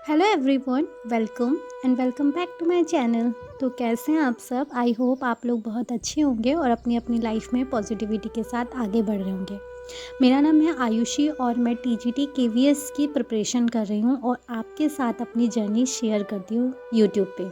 Hello everyone, welcome back to my channel. तो कैसे हैं आप सब? आई होप आप लोग बहुत अच्छे होंगे और अपनी अपनी लाइफ में पॉजिटिविटी के साथ आगे बढ़ रहे होंगे। मेरा नाम है आयुषी और मैं टीजीटी केवीएस की प्रिपरेशन कर रही हूँ और आपके साथ अपनी जर्नी शेयर करती हूँ यूट्यूब पे।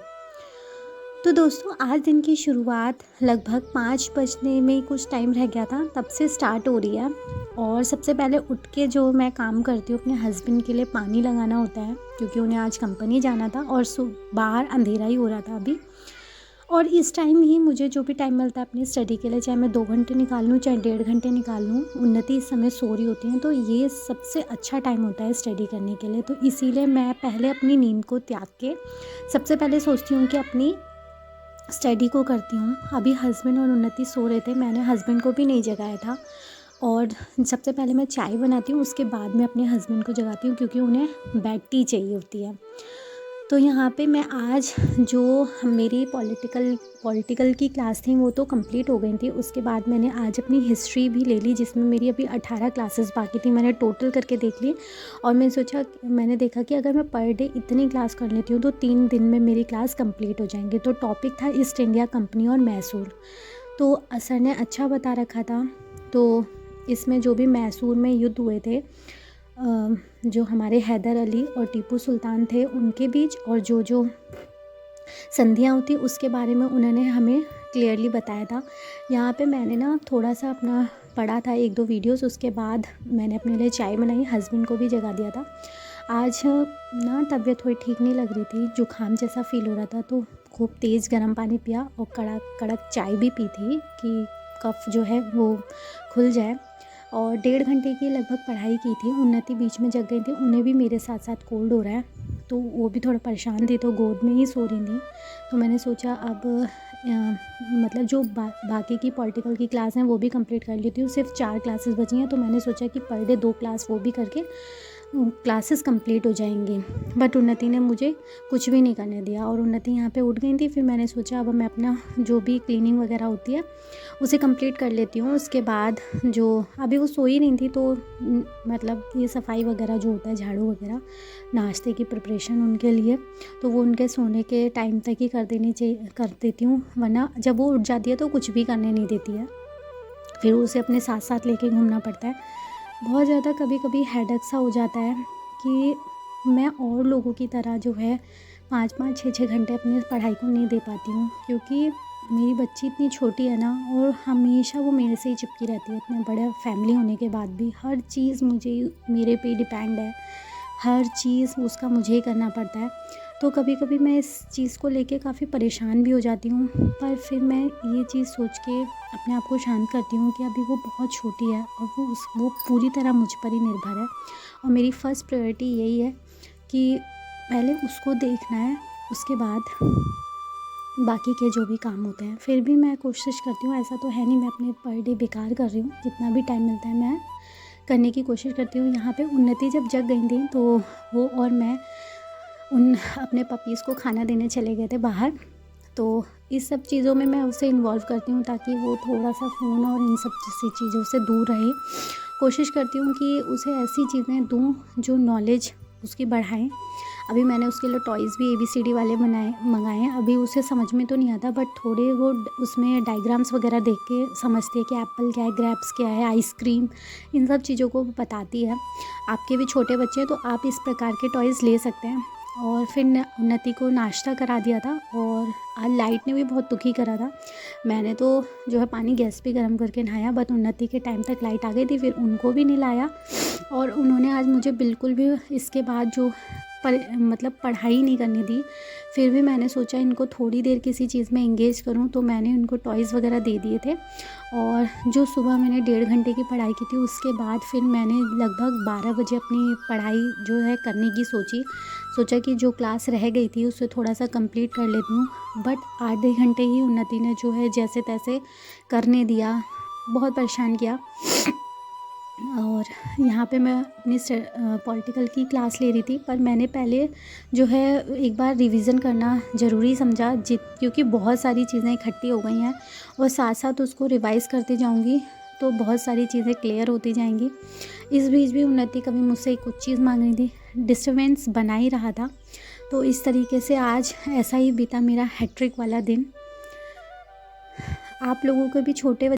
तो दोस्तों, आज दिन की शुरुआत लगभग 5 बजने में कुछ टाइम रह गया था, तब से स्टार्ट हो रही है। और सबसे पहले उठ के जो मैं काम करती हूँ, अपने हस्बैंड के लिए पानी लगाना होता है क्योंकि उन्हें आज कंपनी जाना था और बाहर अंधेरा ही हो रहा था अभी। और इस टाइम ही मुझे जो भी टाइम मिलता है अपनी स्टडी के लिए, चाहे मैं 2 घंटे निकाल लूँ चाहे 1.5 घंटे निकाल लूँ, उन्नति इस समय सो रही होती हैं, तो ये सबसे अच्छा टाइम होता है स्टडी करने के लिए। तो इसीलिए मैं पहले अपनी नींद को त्याग के सबसे पहले सोचती हूँ कि अपनी स्टडी को करती हूँ। अभी हस्बैंड और उन्नति सो रहे थे, मैंने हस्बैंड को भी नहीं जगाया था। और सबसे पहले मैं चाय बनाती हूँ, उसके बाद मैं अपने हस्बैंड को जगाती हूँ क्योंकि उन्हें बेड टी चाहिए होती है। तो यहाँ पे मैं आज जो मेरी पॉलिटिकल की क्लास थी वो तो कंप्लीट हो गई थी। उसके बाद मैंने आज अपनी हिस्ट्री भी ले ली, जिसमें मेरी अभी 18 क्लासेस बाकी थी। मैंने टोटल करके देख ली और मैंने देखा कि अगर मैं पर डे इतनी क्लास कर लेती हूँ तो 3 दिन में मेरी क्लास कंप्लीट हो जाएंगी। तो टॉपिक था ईस्ट इंडिया कंपनी और मैसूर। तो सर ने अच्छा बता रखा था। तो इसमें जो भी मैसूर में युद्ध हुए थे, जो हमारे हैदर अली और टीपू सुल्तान थे उनके बीच, और जो जो संधियाँ होती उसके बारे में उन्होंने हमें क्लियरली बताया था। यहाँ पे मैंने ना थोड़ा सा अपना पढ़ा था 1-2 वीडियोस, उसके बाद मैंने अपने लिए चाय बनाई, हस्बैंड को भी जगा दिया था। आज ना तबीयत थोड़ी ठीक नहीं लग रही थी, जुकाम जैसा फील हो रहा था, तो खूब तेज़ गर्म पानी पिया और कड़क चाय भी पी थी कि कफ जो है वो खुल जाए। और 1.5 घंटे की लगभग पढ़ाई की थी। उन्नति बीच में जग गई थी, उन्हें भी मेरे साथ साथ कोल्ड हो रहा है, तो वो भी थोड़ा परेशान थी, तो गोद में ही सो रही थी। तो मैंने सोचा अब मतलब जो बाकी की पॉलिटिकल की क्लास हैं वो भी कंप्लीट कर लेती हूँ। सिर्फ 4 क्लासेस बची हैं, तो मैंने सोचा कि पर डे 2 क्लास वो भी करके क्लासेस कंप्लीट हो जाएंगी। बट उन्नति ने मुझे कुछ भी नहीं करने दिया और उन्नति यहाँ पे उठ गई थी। फिर मैंने सोचा अब मैं अपना जो भी क्लीनिंग वगैरह होती है उसे कंप्लीट कर लेती हूँ। उसके बाद जो अभी वो सोई नहीं थी, तो मतलब ये सफाई वगैरह जो होता है, झाड़ू वगैरह, नाश्ते की प्रिपरेशन उनके लिए, तो वो उनके सोने के टाइम तक ही कर देती हूँ, वरना जब वो उठ जाती है तो कुछ भी करने नहीं देती है। फिर उसे अपने साथ साथ लेके घूमना पड़ता है। बहुत ज़्यादा कभी कभी हेडेक सा हो जाता है कि मैं और लोगों की तरह जो है 5-5 6-6 घंटे अपनी पढ़ाई को नहीं दे पाती हूँ, क्योंकि मेरी बच्ची इतनी छोटी है ना, और हमेशा वो मेरे से ही चिपकी रहती है। इतने बड़े फैमिली होने के बाद भी हर चीज़ मेरे पे डिपेंड है, हर चीज़ उसका मुझे ही करना पड़ता है। तो कभी कभी मैं इस चीज़ को लेके काफ़ी परेशान भी हो जाती हूँ, पर फिर मैं ये चीज़ सोच के अपने आप को शांत करती हूँ कि अभी वो बहुत छोटी है और वो पूरी तरह मुझ पर ही निर्भर है। और मेरी फ़र्स्ट प्रायोरिटी यही है कि पहले उसको देखना है, उसके बाद बाकी के जो भी काम होते हैं। फिर भी मैं कोशिश करती हूँ, ऐसा तो है नहीं मैं अपने पर डे बेकार कर रही हूँ, जितना भी टाइम मिलता है मैं करने की कोशिश करती हूँ। यहाँ पे उन्नति जब जग गई थी तो वो और मैं अपने पपीज़ को खाना देने चले गए थे बाहर। तो इस सब चीज़ों में मैं उसे इन्वॉल्व करती हूँ ताकि वो थोड़ा सा फ़ोन और इन सब जैसी चीज़ों से दूर रहे। कोशिश करती हूँ कि उसे ऐसी चीज़ें दूँ जो नॉलेज उसकी बढ़ाएं। अभी मैंने उसके लिए टॉयज़ भी ABCD वाले मंगाए हैं। अभी उसे समझ में तो नहीं आता, बट थोड़े वो उसमें डायग्राम्स वगैरह देख के समझती है कि एप्पल क्या है, ग्रेप्स क्या है, आइसक्रीम, इन सब चीज़ों को बताती है। आपके भी छोटे बच्चे हैं तो आप इस प्रकार के टॉयज़ ले सकते हैं। और फिर उन्नति को नाश्ता करा दिया था, और आज लाइट ने भी बहुत दुखी करा था। मैंने तो जो है पानी गैस पे गर्म करके नहाया, बट उन्नति के टाइम तक लाइट आ गई थी, फिर उनको भी नहीं लाया। और उन्होंने आज मुझे बिल्कुल भी इसके बाद जो मतलब पढ़ाई नहीं करने दी। फिर भी मैंने सोचा इनको थोड़ी देर किसी चीज़ में एंगेज करूं, तो मैंने इनको टॉयज़ वगैरह दे दिए थे। और जो सुबह मैंने 1.5 घंटे की पढ़ाई की थी, उसके बाद फिर मैंने लगभग 12 बजे अपनी पढ़ाई जो है करने की सोचा कि जो क्लास रह गई थी उसे थोड़ा सा कंप्लीट कर लेती हूँ। बट आधे घंटे ही उन्नति ने जो है जैसे तैसे करने दिया, बहुत परेशान किया। और यहाँ पे मैं अपनी पॉलिटिकल की क्लास ले रही थी, पर मैंने पहले जो है एक बार रिवीज़न करना ज़रूरी समझा, क्योंकि बहुत सारी चीज़ें इकट्ठी हो गई हैं और साथ साथ उसको रिवाइज़ करती जाऊँगी तो बहुत सारी चीज़ें क्लियर होती जाएंगी। इस बीच भी उन्नति कभी मुझसे कुछ चीज़ मांग रही थी, डिस्टर्बेंस बना ही रहा था। तो इस तरीके से आज ऐसा ही बीता मेरा हैट्रिक वाला दिन। आप लोगों के भी छोटे